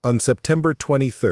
On September 23,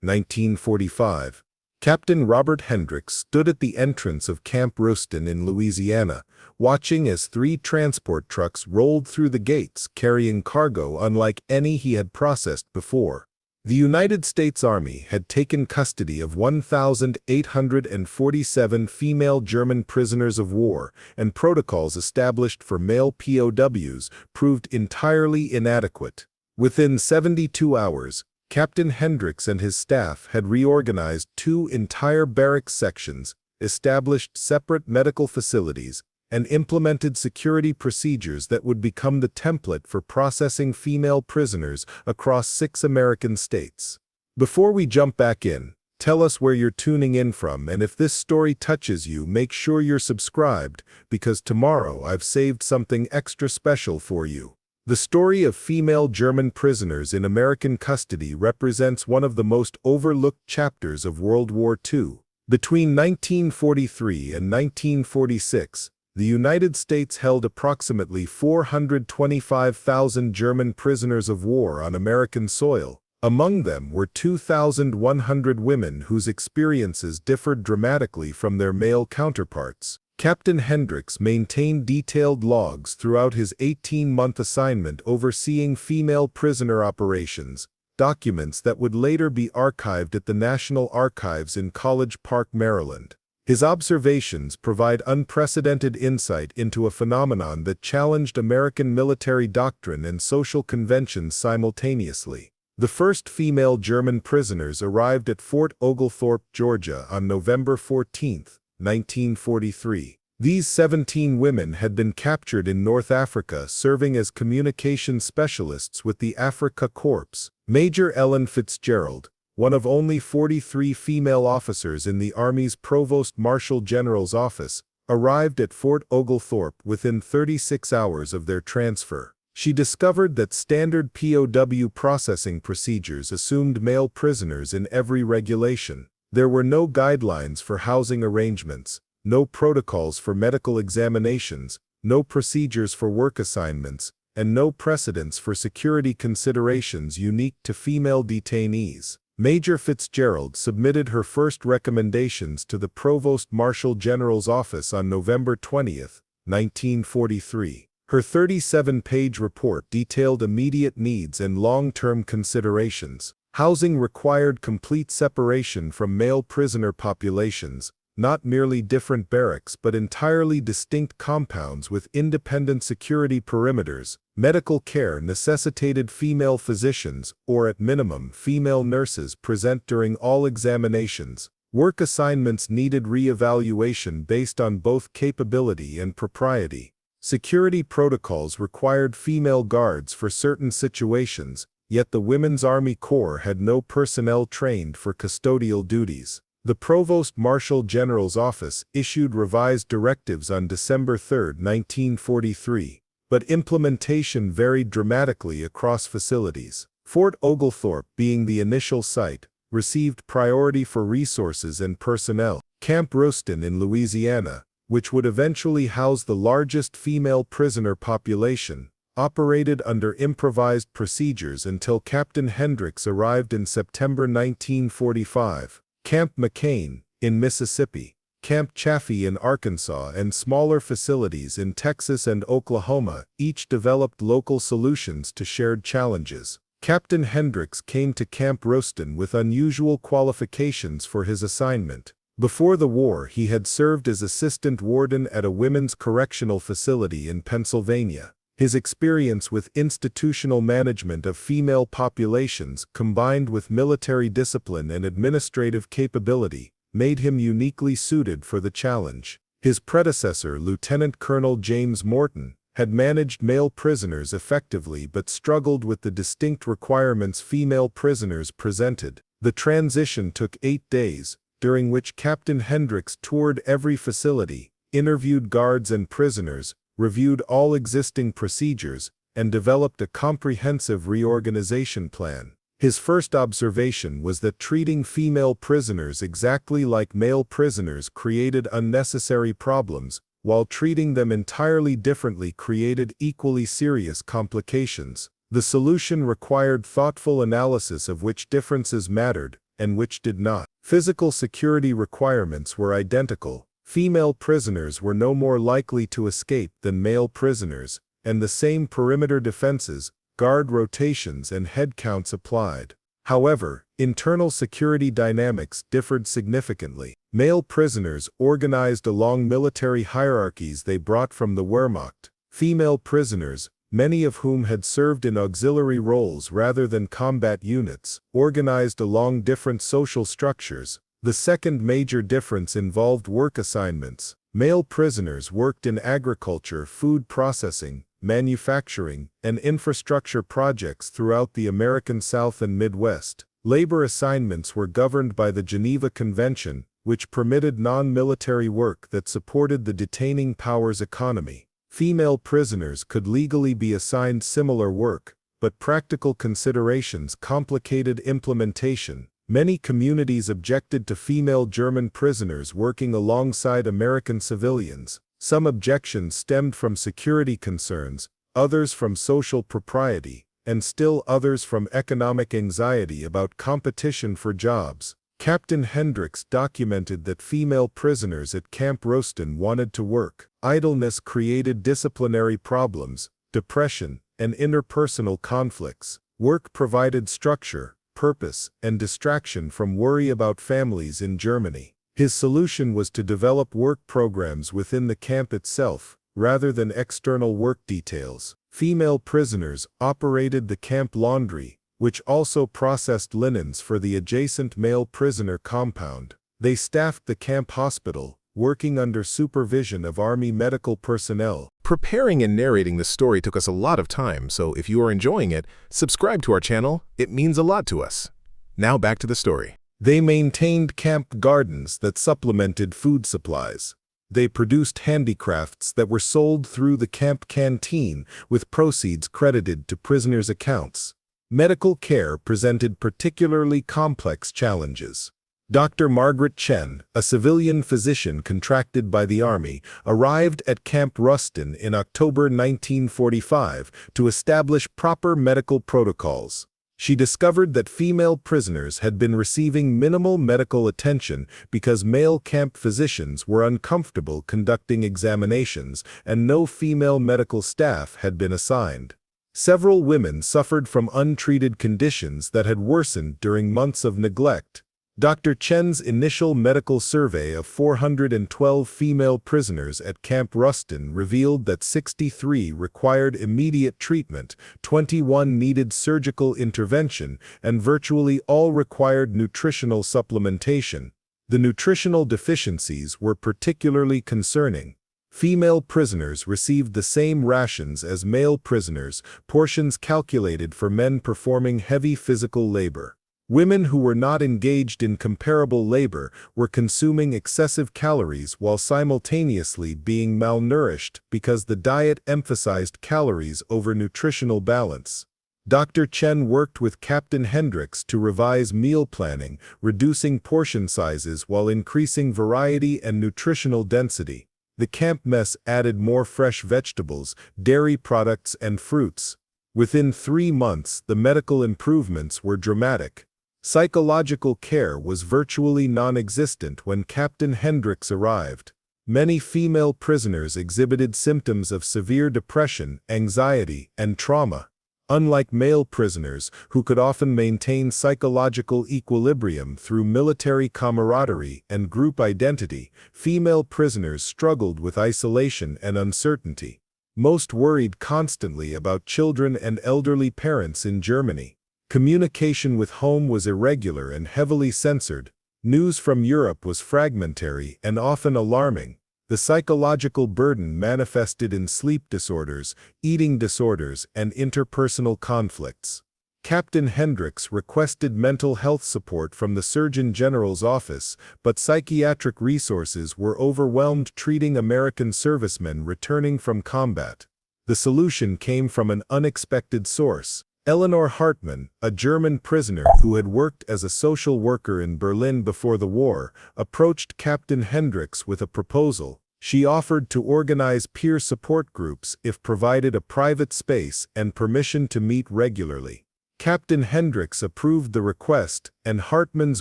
1945, Captain Robert Hendricks stood at the entrance of Camp Ruston in Louisiana, watching as 3 transport trucks rolled through the gates carrying cargo unlike any he had processed before. The United States Army had taken custody of 1,847 female German prisoners of war, and protocols established for male POWs proved entirely inadequate. Within 72 hours, Captain Hendricks and his staff had reorganized 2 entire barracks sections, established separate medical facilities, and implemented security procedures that would become the template for processing female prisoners across 6 American states. Before we jump back in, tell us where you're tuning in from, and if this story touches you, make sure you're subscribed, because tomorrow I've saved something extra special for you. The story of female German prisoners in American custody represents one of the most overlooked chapters of World War II. Between 1943 and 1946, the United States held approximately 425,000 German prisoners of war on American soil. Among them were 2,100 women whose experiences differed dramatically from their male counterparts. Captain Hendricks maintained detailed logs throughout his 18-month assignment overseeing female prisoner operations, documents that would later be archived at the National Archives in College Park, Maryland. His observations provide unprecedented insight into a phenomenon that challenged American military doctrine and social conventions simultaneously. The first female German prisoners arrived at Fort Oglethorpe, Georgia on November 14, 1943. These 17 women had been captured in North Africa serving as communication specialists with the Afrika Korps. Major Ellen Fitzgerald, one of only 43 female officers in the Army's Provost Marshal General's office, arrived at Fort Oglethorpe within 36 hours of their transfer. She discovered that standard POW processing procedures assumed male prisoners in every regulation. There were no guidelines for housing arrangements, no protocols for medical examinations, no procedures for work assignments, and no precedents for security considerations unique to female detainees. Major Fitzgerald submitted her first recommendations to the Provost Marshal General's office on November 20, 1943. Her 37-page report detailed immediate needs and long-term considerations. Housing required complete separation from male prisoner populations, not merely different barracks but entirely distinct compounds with independent security perimeters. Medical care necessitated female physicians, or at minimum female nurses, present during all examinations. Work assignments needed re-evaluation based on both capability and propriety. Security protocols required female guards for certain situations, yet the Women's Army Corps had no personnel trained for custodial duties. The Provost Marshal General's office issued revised directives on December 3, 1943, but implementation varied dramatically across facilities. Fort Oglethorpe, being the initial site, received priority for resources and personnel. Camp Ruston in Louisiana, which would eventually house the largest female prisoner population, operated under improvised procedures until Captain Hendricks arrived in September 1945. Camp McCain, in Mississippi, Camp Chaffee in Arkansas, and smaller facilities in Texas and Oklahoma each developed local solutions to shared challenges. Captain Hendricks came to Camp Ruston with unusual qualifications for his assignment. Before the war, he had served as assistant warden at a women's correctional facility in Pennsylvania. His experience with institutional management of female populations, combined with military discipline and administrative capability, made him uniquely suited for the challenge. His predecessor, Lieutenant Colonel James Morton, had managed male prisoners effectively but struggled with the distinct requirements female prisoners presented. The transition took 8 days, during which Captain Hendricks toured every facility, interviewed guards and prisoners, reviewed all existing procedures, and developed a comprehensive reorganization plan. His first observation was that treating female prisoners exactly like male prisoners created unnecessary problems, while treating them entirely differently created equally serious complications. The solution required thoughtful analysis of which differences mattered and which did not. Physical security requirements were identical. Female prisoners were no more likely to escape than male prisoners, and the same perimeter defenses, guard rotations and head counts applied. However, internal security dynamics differed significantly. Male prisoners organized along military hierarchies they brought from the Wehrmacht. Female prisoners, many of whom had served in auxiliary roles rather than combat units, organized along different social structures. The second major difference involved work assignments. Male prisoners worked in agriculture, food processing, manufacturing, and infrastructure projects throughout the American South and Midwest. Labor assignments were governed by the Geneva Convention, which permitted non-military work that supported the detaining power's economy. Female prisoners could legally be assigned similar work, but practical considerations complicated implementation. Many communities objected to female German prisoners working alongside American civilians. Some objections stemmed from security concerns, others from social propriety, and still others from economic anxiety about competition for jobs. Captain Hendricks documented that female prisoners at Camp Roaston wanted to work. Idleness created disciplinary problems, depression, and interpersonal conflicts. Work provided structure, purpose, and distraction from worry about families in Germany. His solution was to develop work programs within the camp itself, rather than external work details. Female prisoners operated the camp laundry, which also processed linens for the adjacent male prisoner compound. They staffed the camp hospital, working under supervision of Army medical personnel. Preparing and narrating this story took us a lot of time, so if you are enjoying it, subscribe to our channel. It means a lot to us. Now back to the story. They maintained camp gardens that supplemented food supplies. They produced handicrafts that were sold through the camp canteen, with proceeds credited to prisoners' accounts. Medical care presented particularly complex challenges. Dr. Margaret Chen, a civilian physician contracted by the Army, arrived at Camp Ruston in October 1945 to establish proper medical protocols. She discovered that female prisoners had been receiving minimal medical attention because male camp physicians were uncomfortable conducting examinations, and no female medical staff had been assigned. Several women suffered from untreated conditions that had worsened during months of neglect. Dr. Chen's initial medical survey of 412 female prisoners at Camp Ruston revealed that 63 required immediate treatment, 21 needed surgical intervention, and virtually all required nutritional supplementation. The nutritional deficiencies were particularly concerning. Female prisoners received the same rations as male prisoners, portions calculated for men performing heavy physical labor. Women who were not engaged in comparable labor were consuming excessive calories while simultaneously being malnourished because the diet emphasized calories over nutritional balance. Dr. Chen worked with Captain Hendricks to revise meal planning, reducing portion sizes while increasing variety and nutritional density. The camp mess added more fresh vegetables, dairy products, and fruits. Within 3 months, the medical improvements were dramatic. Psychological care was virtually non-existent when Captain Hendricks arrived. Many female prisoners exhibited symptoms of severe depression, anxiety, and trauma. Unlike male prisoners, who could often maintain psychological equilibrium through military camaraderie and group identity, female prisoners struggled with isolation and uncertainty. Most worried constantly about children and elderly parents in Germany. Communication with home was irregular and heavily censored. News from Europe was fragmentary and often alarming. The psychological burden manifested in sleep disorders, eating disorders, and interpersonal conflicts. Captain Hendricks requested mental health support from the Surgeon General's office, but psychiatric resources were overwhelmed treating American servicemen returning from combat. The solution came from an unexpected source. Eleanor Hartmann, a German prisoner who had worked as a social worker in Berlin before the war, approached Captain Hendricks with a proposal. She offered to organize peer support groups if provided a private space and permission to meet regularly. Captain Hendricks approved the request, and Hartman's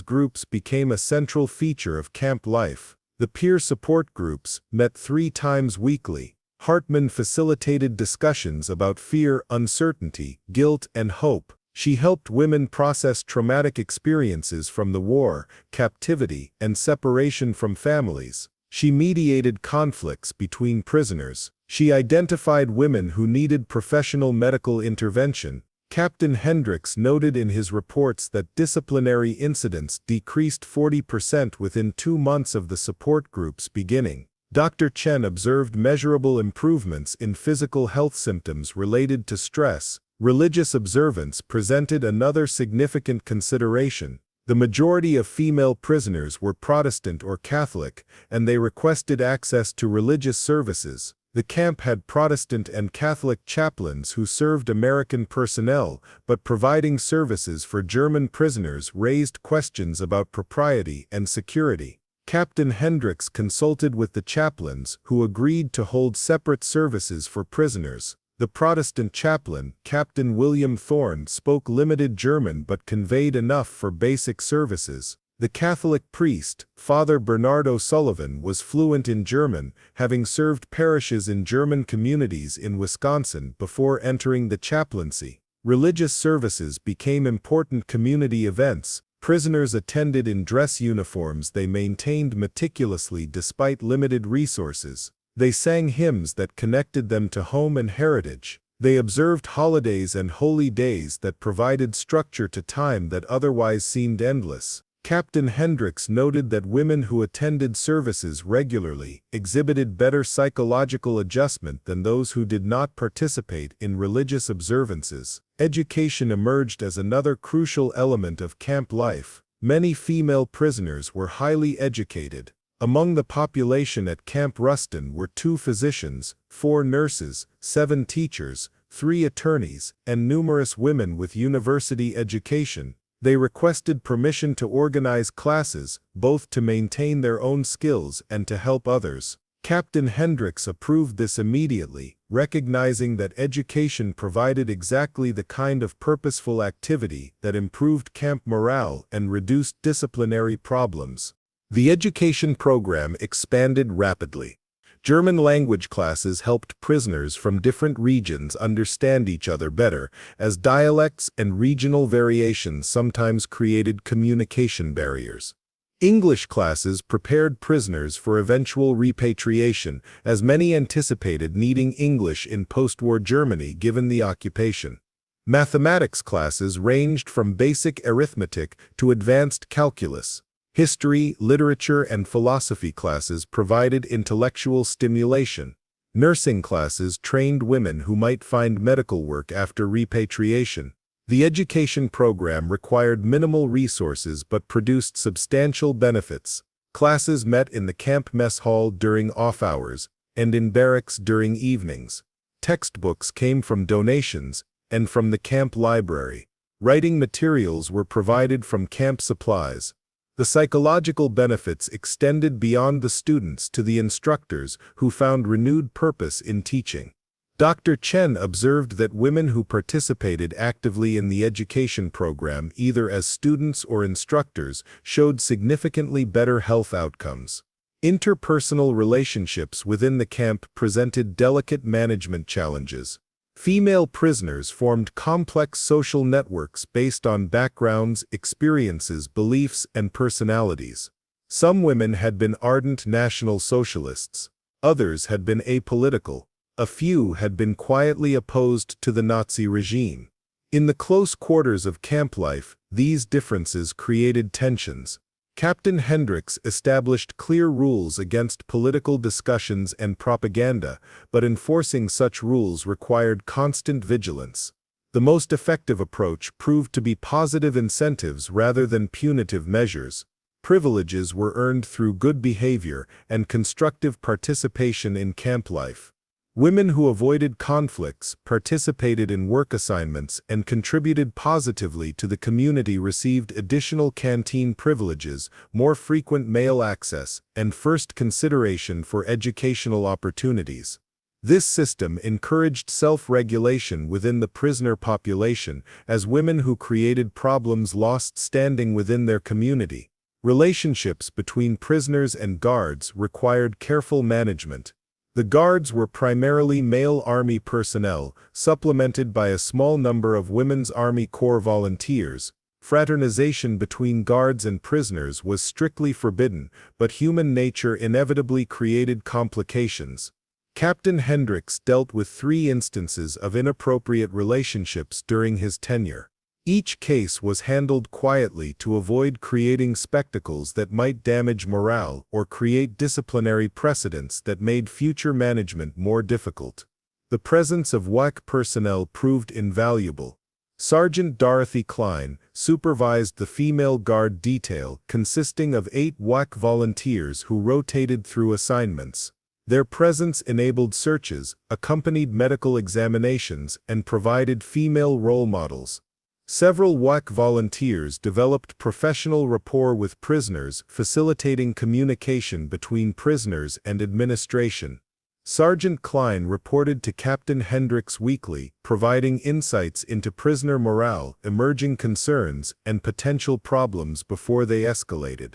groups became a central feature of camp life. The peer support groups met 3 times weekly. Hartman facilitated discussions about fear, uncertainty, guilt, and hope. She helped women process traumatic experiences from the war, captivity, and separation from families. She mediated conflicts between prisoners. She identified women who needed professional medical intervention. Captain Hendricks noted in his reports that disciplinary incidents decreased 40% within 2 months of the support group's beginning. Dr. Chen observed measurable improvements in physical health symptoms related to stress. Religious observance presented another significant consideration. The majority of female prisoners were Protestant or Catholic, and they requested access to religious services. The camp had Protestant and Catholic chaplains who served American personnel, but providing services for German prisoners raised questions about propriety and security. Captain Hendricks consulted with the chaplains, who agreed to hold separate services for prisoners. The Protestant chaplain, Captain William Thorne, spoke limited German but conveyed enough for basic services. The Catholic priest, Father Bernard O'Sullivan, was fluent in German, having served parishes in German communities in Wisconsin before entering the chaplaincy. Religious services became important community events. Prisoners attended in dress uniforms they maintained meticulously despite limited resources. They sang hymns that connected them to home and heritage. They observed holidays and holy days that provided structure to time that otherwise seemed endless. Captain Hendricks noted that women who attended services regularly exhibited better psychological adjustment than those who did not participate in religious observances. Education emerged as another crucial element of camp life. Many female prisoners were highly educated. Among the population at Camp Ruston were 2 physicians, 4 nurses, 7 teachers, 3 attorneys, and numerous women with university education. They requested permission to organize classes, both to maintain their own skills and to help others. Captain Hendricks approved this immediately, recognizing that education provided exactly the kind of purposeful activity that improved camp morale and reduced disciplinary problems. The education program expanded rapidly. German language classes helped prisoners from different regions understand each other better, as dialects and regional variations sometimes created communication barriers. English classes prepared prisoners for eventual repatriation, as many anticipated needing English in post-war Germany given the occupation. Mathematics classes ranged from basic arithmetic to advanced calculus. History, literature, and philosophy classes provided intellectual stimulation. Nursing classes trained women who might find medical work after repatriation. The education program required minimal resources but produced substantial benefits. Classes met in the camp mess hall during off hours, and in barracks during evenings. Textbooks came from donations, and from the camp library. Writing materials were provided from camp supplies. The psychological benefits extended beyond the students to the instructors who found renewed purpose in teaching. Dr. Chen observed that women who participated actively in the education program, either as students or instructors, showed significantly better health outcomes. Interpersonal relationships within the camp presented delicate management challenges. Female prisoners formed complex social networks based on backgrounds, experiences, beliefs, and personalities. Some women had been ardent National Socialists. Others had been apolitical. A few had been quietly opposed to the Nazi regime. In the close quarters of camp life, these differences created tensions. Captain Hendricks established clear rules against political discussions and propaganda, but enforcing such rules required constant vigilance. The most effective approach proved to be positive incentives rather than punitive measures. Privileges were earned through good behavior and constructive participation in camp life. Women who avoided conflicts, participated in work assignments, and contributed positively to the community received additional canteen privileges, more frequent mail access, and first consideration for educational opportunities. This system encouraged self-regulation within the prisoner population, as women who created problems lost standing within their community. Relationships between prisoners and guards required careful management. The guards were primarily male Army personnel, supplemented by a small number of women's Army Corps volunteers. Fraternization between guards and prisoners was strictly forbidden, but human nature inevitably created complications. Captain Hendricks dealt with 3 instances of inappropriate relationships during his tenure. Each case was handled quietly to avoid creating spectacles that might damage morale or create disciplinary precedents that made future management more difficult. The presence of WWII personnel proved invaluable. Sergeant Dorothy Klein supervised the female guard detail consisting of 8 WWII volunteers who rotated through assignments. Their presence enabled searches, accompanied medical examinations, and provided female role models. Several WWII volunteers developed professional rapport with prisoners, facilitating communication between prisoners and administration. Sergeant Klein reported to Captain Hendricks weekly, providing insights into prisoner morale, emerging concerns, and potential problems before they escalated.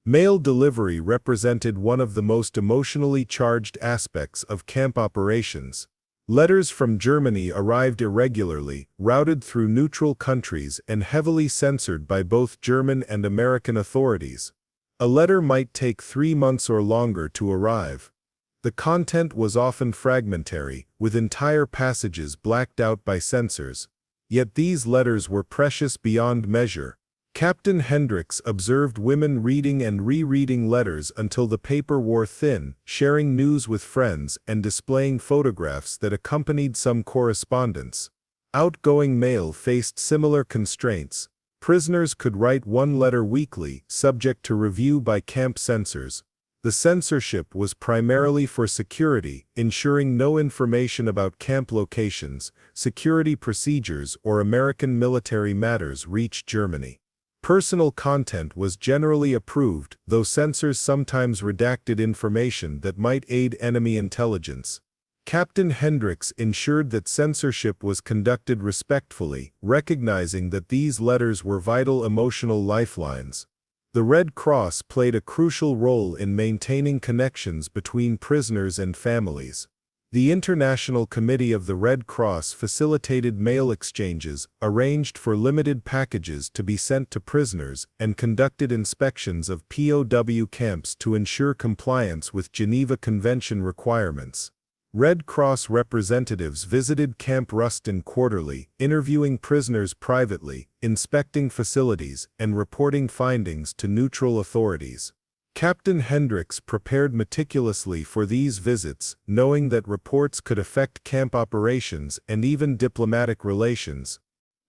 Mail delivery represented one of the most emotionally charged aspects of camp operations. Letters from Germany arrived irregularly, routed through neutral countries, and heavily censored by both German and American authorities. A letter might take 3 months or longer to arrive. The content was often fragmentary, with entire passages blacked out by censors. Yet these letters were precious beyond measure. Captain Hendricks observed women reading and rereading letters until the paper wore thin, sharing news with friends, and displaying photographs that accompanied some correspondence. Outgoing mail faced similar constraints. Prisoners could write 1 letter weekly, subject to review by camp censors. The censorship was primarily for security, ensuring no information about camp locations, security procedures, or American military matters reached Germany. Personal content was generally approved, though censors sometimes redacted information that might aid enemy intelligence. Captain Hendricks ensured that censorship was conducted respectfully, recognizing that these letters were vital emotional lifelines. The Red Cross played a crucial role in maintaining connections between prisoners and families. The International Committee of the Red Cross facilitated mail exchanges, arranged for limited packages to be sent to prisoners, and conducted inspections of POW camps to ensure compliance with Geneva Convention requirements. Red Cross representatives visited Camp Ruston quarterly, interviewing prisoners privately, inspecting facilities, and reporting findings to neutral authorities. Captain Hendricks prepared meticulously for these visits, knowing that reports could affect camp operations and even diplomatic relations.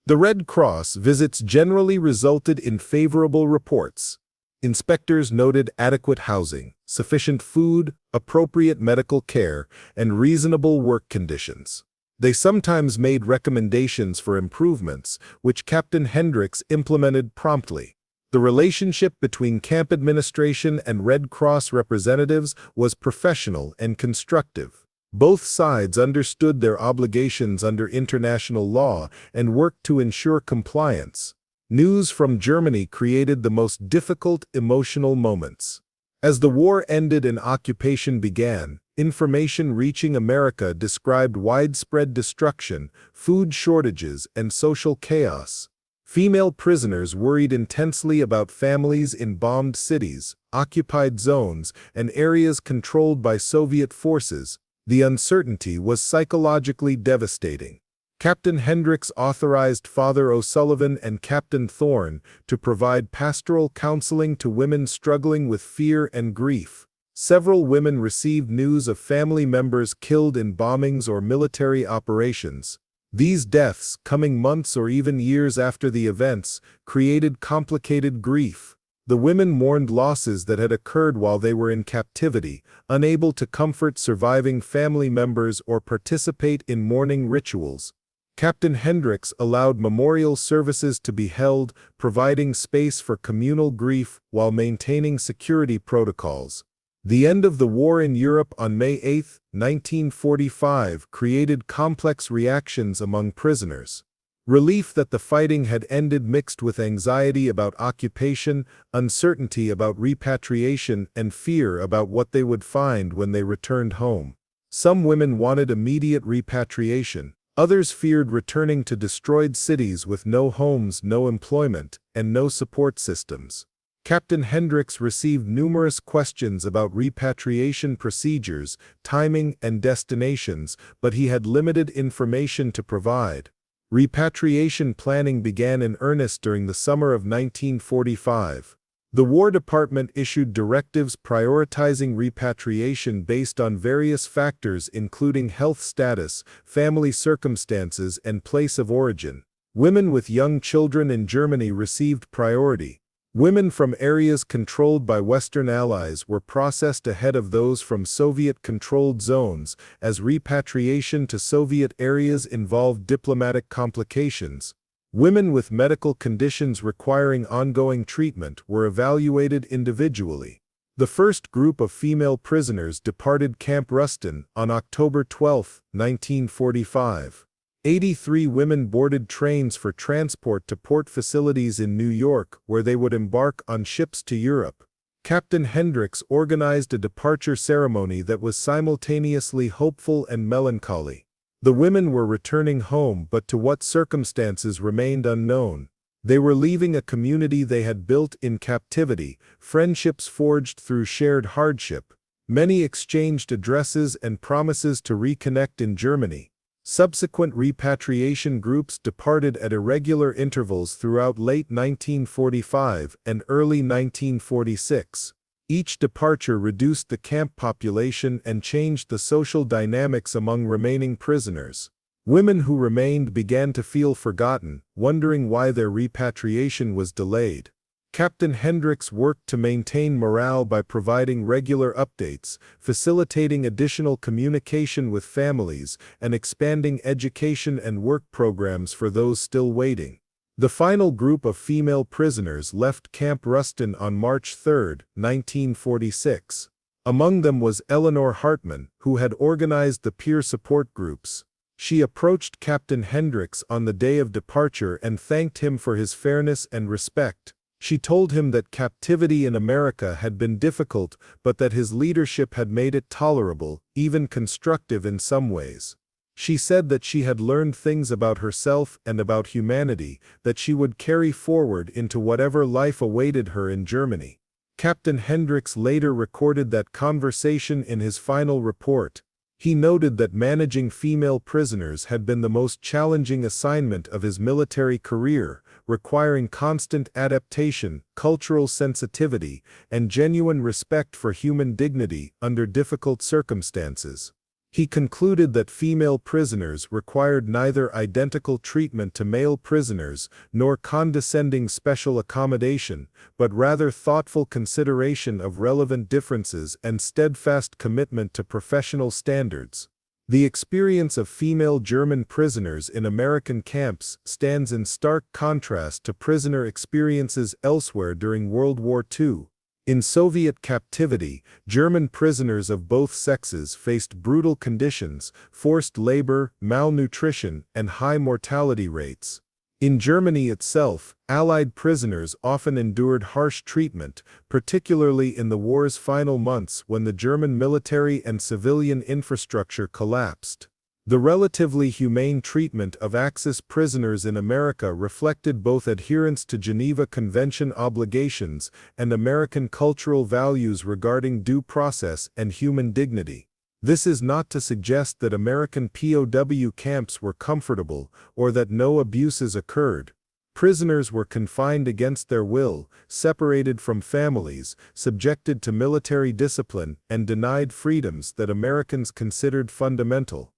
The Red Cross visits generally resulted in favorable reports. Inspectors noted adequate housing, sufficient food, appropriate medical care, and reasonable work conditions. They sometimes made recommendations for improvements, which Captain Hendricks implemented promptly. The relationship between camp administration and Red Cross representatives was professional and constructive. Both sides understood their obligations under international law and worked to ensure compliance. News from Germany created the most difficult emotional moments. As the war ended and occupation began, information reaching America described widespread destruction, food shortages, and social chaos. Female prisoners worried intensely about families in bombed cities, occupied zones, and areas controlled by Soviet forces. The uncertainty was psychologically devastating. Captain Hendricks authorized Father O'Sullivan and Captain Thorne to provide pastoral counseling to women struggling with fear and grief. Several women received news of family members killed in bombings or military operations. These deaths, coming months or even years after the events, created complicated grief. The women mourned losses that had occurred while they were in captivity, unable to comfort surviving family members or participate in mourning rituals. Captain Hendricks allowed memorial services to be held, providing space for communal grief while maintaining security protocols. The end of the war in Europe on May 8, 1945, created complex reactions among prisoners. Relief that the fighting had ended mixed with anxiety about occupation, uncertainty about repatriation, and fear about what they would find when they returned home. Some women wanted immediate repatriation. Others feared returning to destroyed cities with no homes, no employment, and no support systems. Captain Hendricks received numerous questions about repatriation procedures, timing, and destinations, but he had limited information to provide. Repatriation planning began in earnest during the summer of 1945. The War Department issued directives prioritizing repatriation based on various factors including health status, family circumstances, and place of origin. Women with young children in Germany received priority. Women from areas controlled by Western allies were processed ahead of those from Soviet-controlled zones, as repatriation to Soviet areas involved diplomatic complications. Women with medical conditions requiring ongoing treatment were evaluated individually. The first group of female prisoners departed Camp Ruston on October 12, 1945. 83 women boarded trains for transport to port facilities in New York, where they would embark on ships to Europe. Captain Hendricks organized a departure ceremony that was simultaneously hopeful and melancholy. The women were returning home, but to what circumstances remained unknown. They were leaving a community they had built in captivity, friendships forged through shared hardship. Many exchanged addresses and promises to reconnect in Germany. Subsequent repatriation groups departed at irregular intervals throughout late 1945 and early 1946. Each departure reduced the camp population and changed the social dynamics among remaining prisoners. Women who remained began to feel forgotten, wondering why their repatriation was delayed. Captain Hendricks worked to maintain morale by providing regular updates, facilitating additional communication with families, and expanding education and work programs for those still waiting. The final group of female prisoners left Camp Ruston on March 3, 1946. Among them was Eleanor Hartman, who had organized the peer support groups. She approached Captain Hendricks on the day of departure and thanked him for his fairness and respect. She told him that captivity in America had been difficult, but that his leadership had made it tolerable, even constructive in some ways. She said that she had learned things about herself and about humanity that she would carry forward into whatever life awaited her in Germany. Captain Hendricks later recorded that conversation in his final report. He noted that managing female prisoners had been the most challenging assignment of his military career, requiring constant adaptation, cultural sensitivity, and genuine respect for human dignity under difficult circumstances. He concluded that female prisoners required neither identical treatment to male prisoners nor condescending special accommodation, but rather thoughtful consideration of relevant differences and steadfast commitment to professional standards. The experience of female German prisoners in American camps stands in stark contrast to prisoner experiences elsewhere during World War II. In Soviet captivity, German prisoners of both sexes faced brutal conditions, forced labor, malnutrition, and high mortality rates. In Germany itself, Allied prisoners often endured harsh treatment, particularly in the war's final months when the German military and civilian infrastructure collapsed. The relatively humane treatment of Axis prisoners in America reflected both adherence to Geneva Convention obligations and American cultural values regarding due process and human dignity. This is not to suggest that American POW camps were comfortable or that no abuses occurred. Prisoners were confined against their will, separated from families, subjected to military discipline, and denied freedoms that Americans considered fundamental.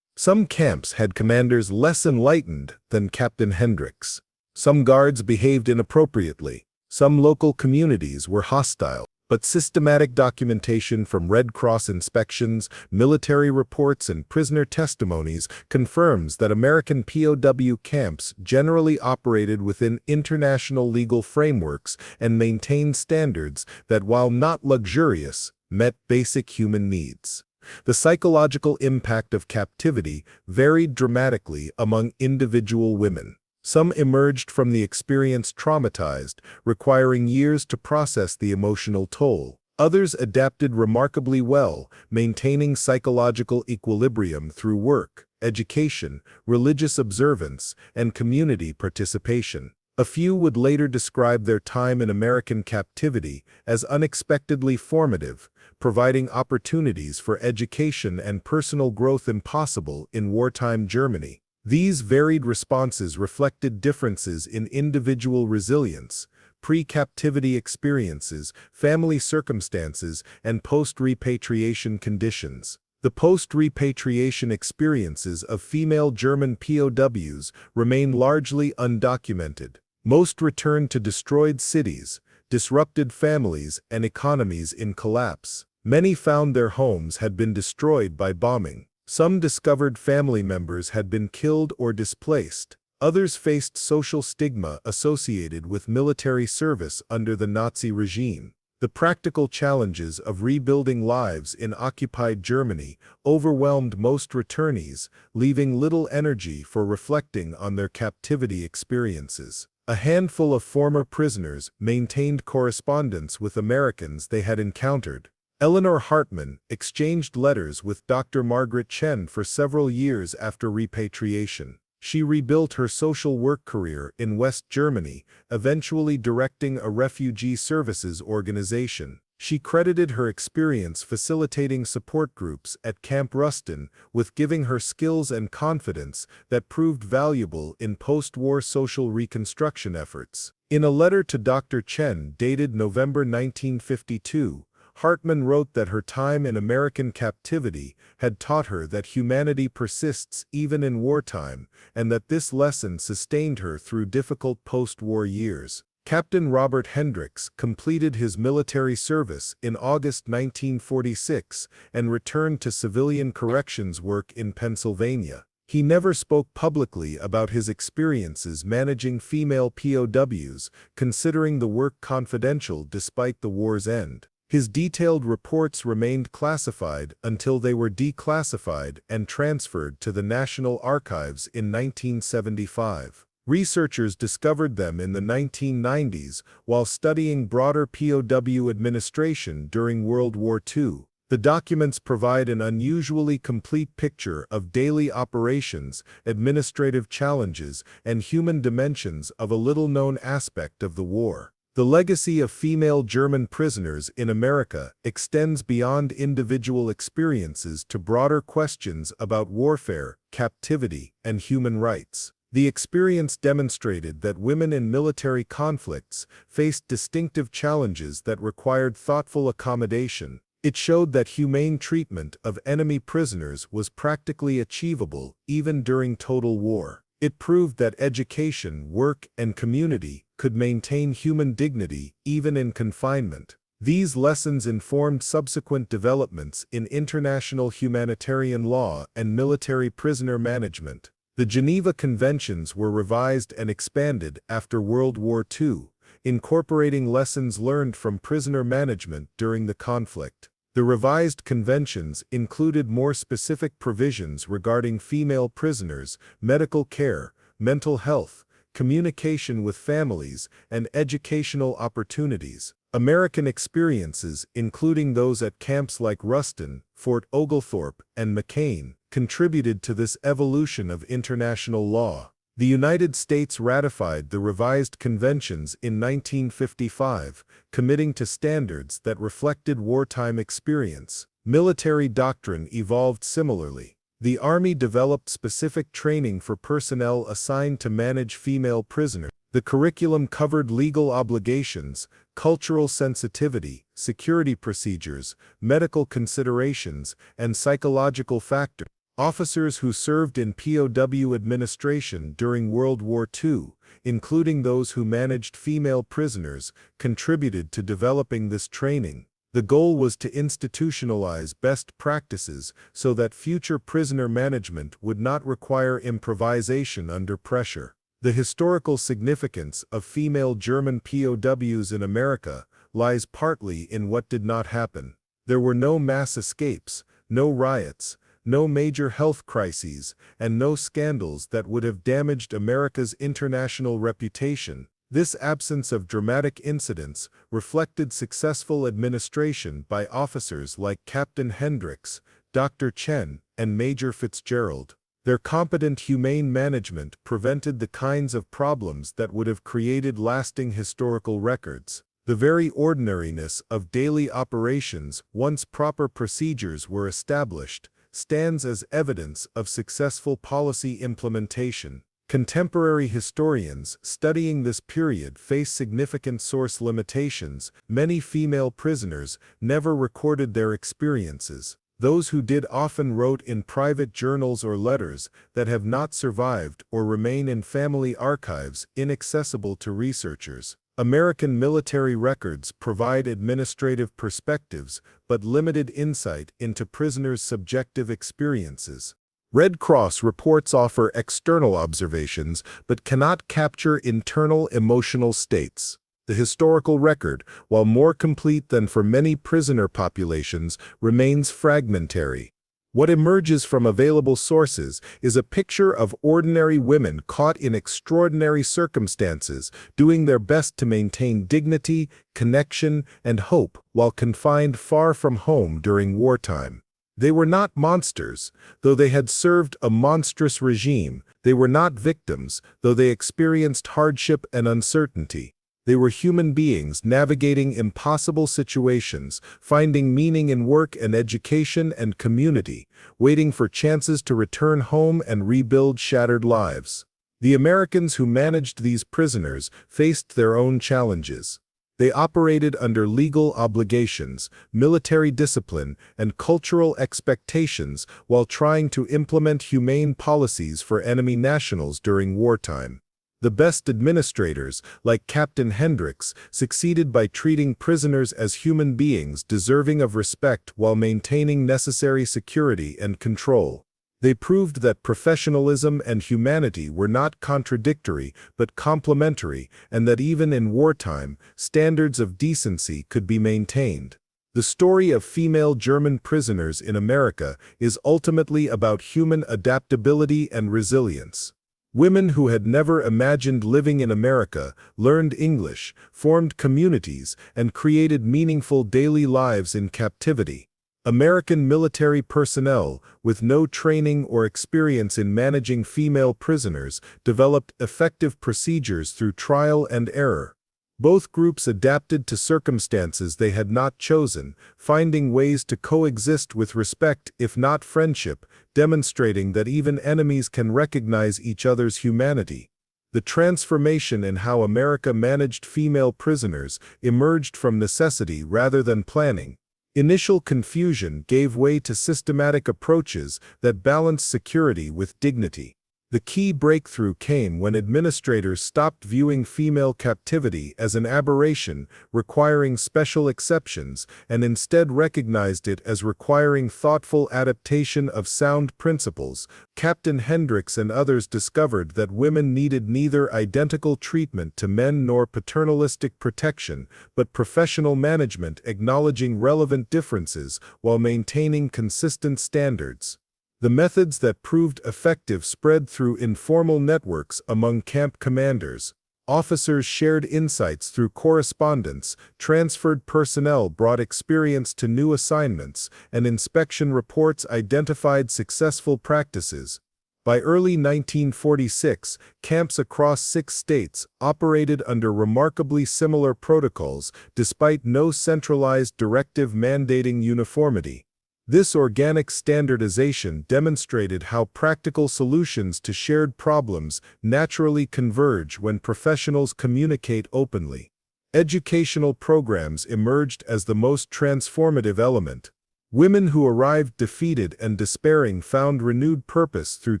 Some camps had commanders less enlightened than Captain Hendricks. Some guards behaved inappropriately. Some local communities were hostile, but systematic documentation from Red Cross inspections, military reports, and prisoner testimonies confirms that American POW camps generally operated within international legal frameworks and maintained standards that, while not luxurious, met basic human needs. The psychological impact of captivity varied dramatically among individual women. Some emerged from the experience traumatized, requiring years to process the emotional toll. Others adapted remarkably well, maintaining psychological equilibrium through work, education, religious observance, and community participation. A few would later describe their time in American captivity as unexpectedly formative, providing opportunities for education and personal growth impossible in wartime Germany. These varied responses reflected differences in individual resilience, pre-captivity experiences, family circumstances, and post-repatriation conditions. The post-repatriation experiences of female German POWs remain largely undocumented. Most returned to destroyed cities, disrupted families, and economies in collapse. Many found their homes had been destroyed by bombing. Some discovered family members had been killed or displaced. Others faced social stigma associated with military service under the Nazi regime. The practical challenges of rebuilding lives in occupied Germany overwhelmed most returnees, leaving little energy for reflecting on their captivity experiences. A handful of former prisoners maintained correspondence with Americans they had encountered. Eleanor Hartman exchanged letters with Dr. Margaret Chen for several years after repatriation. She rebuilt her social work career in West Germany, eventually directing a refugee services organization. She credited her experience facilitating support groups at Camp Rustin with giving her skills and confidence that proved valuable in post-war social reconstruction efforts. In a letter to Dr. Chen dated November 1952, Hartman wrote that her time in American captivity had taught her that humanity persists even in wartime, and that this lesson sustained her through difficult post-war years. Captain Robert Hendricks completed his military service in August 1946 and returned to civilian corrections work in Pennsylvania. He never spoke publicly about his experiences managing female POWs, considering the work confidential despite the war's end. His detailed reports remained classified until they were declassified and transferred to the National Archives in 1975. Researchers discovered them in the 1990s while studying broader POW administration during World War II. The documents provide an unusually complete picture of daily operations, administrative challenges, and human dimensions of a little-known aspect of the war. The legacy of female German prisoners in America extends beyond individual experiences to broader questions about warfare, captivity, and human rights. The experience demonstrated that women in military conflicts faced distinctive challenges that required thoughtful accommodation. It showed that humane treatment of enemy prisoners was practically achievable even during total war. It proved that education, work, and community could maintain human dignity even in confinement. These lessons informed subsequent developments in international humanitarian law and military prisoner management. The Geneva Conventions were revised and expanded after World War II, incorporating lessons learned from prisoner management during the conflict. The revised conventions included more specific provisions regarding female prisoners, medical care, mental health, communication with families, and educational opportunities. American experiences, including those at camps like Rustin, Fort Oglethorpe, and McCain, contributed to this evolution of international law. The United States ratified the revised conventions in 1955, committing to standards that reflected wartime experience. Military doctrine evolved similarly. The Army developed specific training for personnel assigned to manage female prisoners. The curriculum covered legal obligations, cultural sensitivity, security procedures, medical considerations, and psychological factors. Officers who served in POW administration during World War II, including those who managed female prisoners, contributed to developing this training. The goal was to institutionalize best practices so that future prisoner management would not require improvisation under pressure. The historical significance of female German POWs in America lies partly in what did not happen. There were no mass escapes, no riots, no major health crises, and no scandals that would have damaged America's international reputation. This absence of dramatic incidents reflected successful administration by officers like Captain Hendricks, Dr. Chen, and Major Fitzgerald. Their competent humane management prevented the kinds of problems that would have created lasting historical records. The very ordinariness of daily operations, once proper procedures were established, stands as evidence of successful policy implementation. Contemporary historians studying this period face significant source limitations. Many female prisoners never recorded their experiences. Those who did often wrote in private journals or letters that have not survived or remain in family archives inaccessible to researchers. American military records provide administrative perspectives but limited insight into prisoners' subjective experiences. Red Cross reports offer external observations but cannot capture internal emotional states. The historical record, while more complete than for many prisoner populations, remains fragmentary. What emerges from available sources is a picture of ordinary women caught in extraordinary circumstances, doing their best to maintain dignity, connection, and hope while confined far from home during wartime. They were not monsters, though they had served a monstrous regime. They were not victims, though they experienced hardship and uncertainty. They were human beings navigating impossible situations, finding meaning in work and education and community, waiting for chances to return home and rebuild shattered lives. The Americans who managed these prisoners faced their own challenges. They operated under legal obligations, military discipline, and cultural expectations while trying to implement humane policies for enemy nationals during wartime. The best administrators, like Captain Hendricks, succeeded by treating prisoners as human beings deserving of respect while maintaining necessary security and control. They proved that professionalism and humanity were not contradictory but complementary, and that even in wartime, standards of decency could be maintained. The story of female German prisoners in America is ultimately about human adaptability and resilience. Women who had never imagined living in America learned English, formed communities, and created meaningful daily lives in captivity. American military personnel, with no training or experience in managing female prisoners, developed effective procedures through trial and error. Both groups adapted to circumstances they had not chosen, finding ways to coexist with respect if not friendship, demonstrating that even enemies can recognize each other's humanity. The transformation in how America managed female prisoners emerged from necessity rather than planning. Initial confusion gave way to systematic approaches that balanced security with dignity. The key breakthrough came when administrators stopped viewing female captivity as an aberration requiring special exceptions and instead recognized it as requiring thoughtful adaptation of sound principles. Captain Hendricks and others discovered that women needed neither identical treatment to men nor paternalistic protection, but professional management acknowledging relevant differences while maintaining consistent standards. The methods that proved effective spread through informal networks among camp commanders. Officers shared insights through correspondence, transferred personnel brought experience to new assignments, and inspection reports identified successful practices. By early 1946, camps across 6 states operated under remarkably similar protocols, despite no centralized directive mandating uniformity. This organic standardization demonstrated how practical solutions to shared problems naturally converge when professionals communicate openly. Educational programs emerged as the most transformative element. Women who arrived defeated and despairing found renewed purpose through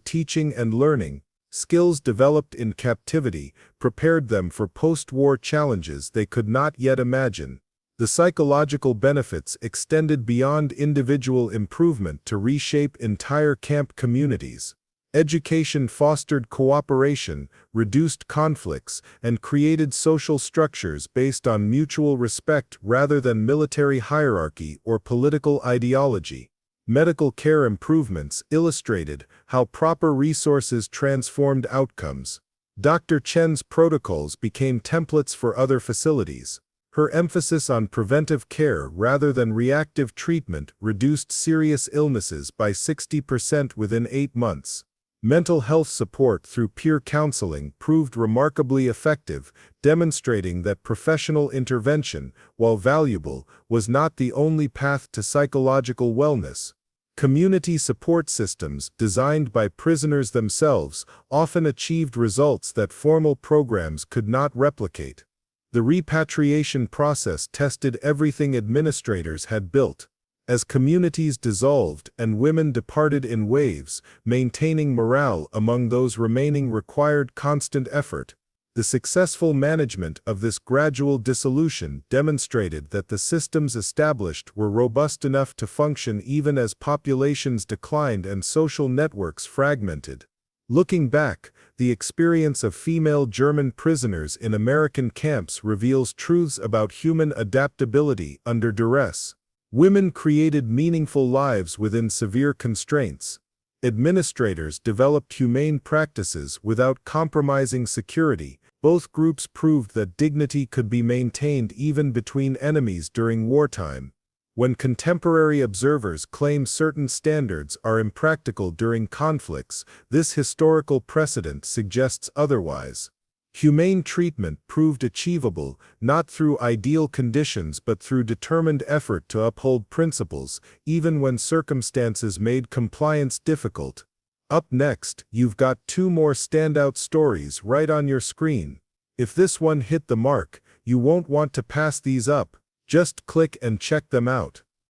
teaching and learning. Skills developed in captivity prepared them for post-war challenges they could not yet imagine. The psychological benefits extended beyond individual improvement to reshape entire camp communities. Education fostered cooperation, reduced conflicts, and created social structures based on mutual respect rather than military hierarchy or political ideology. Medical care improvements illustrated how proper resources transformed outcomes. Dr. Chen's protocols became templates for other facilities. Her emphasis on preventive care rather than reactive treatment reduced serious illnesses by 60% within 8 months. Mental health support through peer counseling proved remarkably effective, demonstrating that professional intervention, while valuable, was not the only path to psychological wellness. Community support systems, designed by prisoners themselves, often achieved results that formal programs could not replicate. The repatriation process tested everything administrators had built. As communities dissolved and women departed in waves, maintaining morale among those remaining required constant effort. The successful management of this gradual dissolution demonstrated that the systems established were robust enough to function even as populations declined and social networks fragmented. Looking back, the experience of female German prisoners in American camps reveals truths about human adaptability under duress. Women created meaningful lives within severe constraints. Administrators developed humane practices without compromising security. Both groups proved that dignity could be maintained even between enemies during wartime. When contemporary observers claim certain standards are impractical during conflicts, this historical precedent suggests otherwise. Humane treatment proved achievable, not through ideal conditions but through determined effort to uphold principles, even when circumstances made compliance difficult. Up next, you've got 2 more standout stories right on your screen. If this one hit the mark, you won't want to pass these up. Just click and check them out.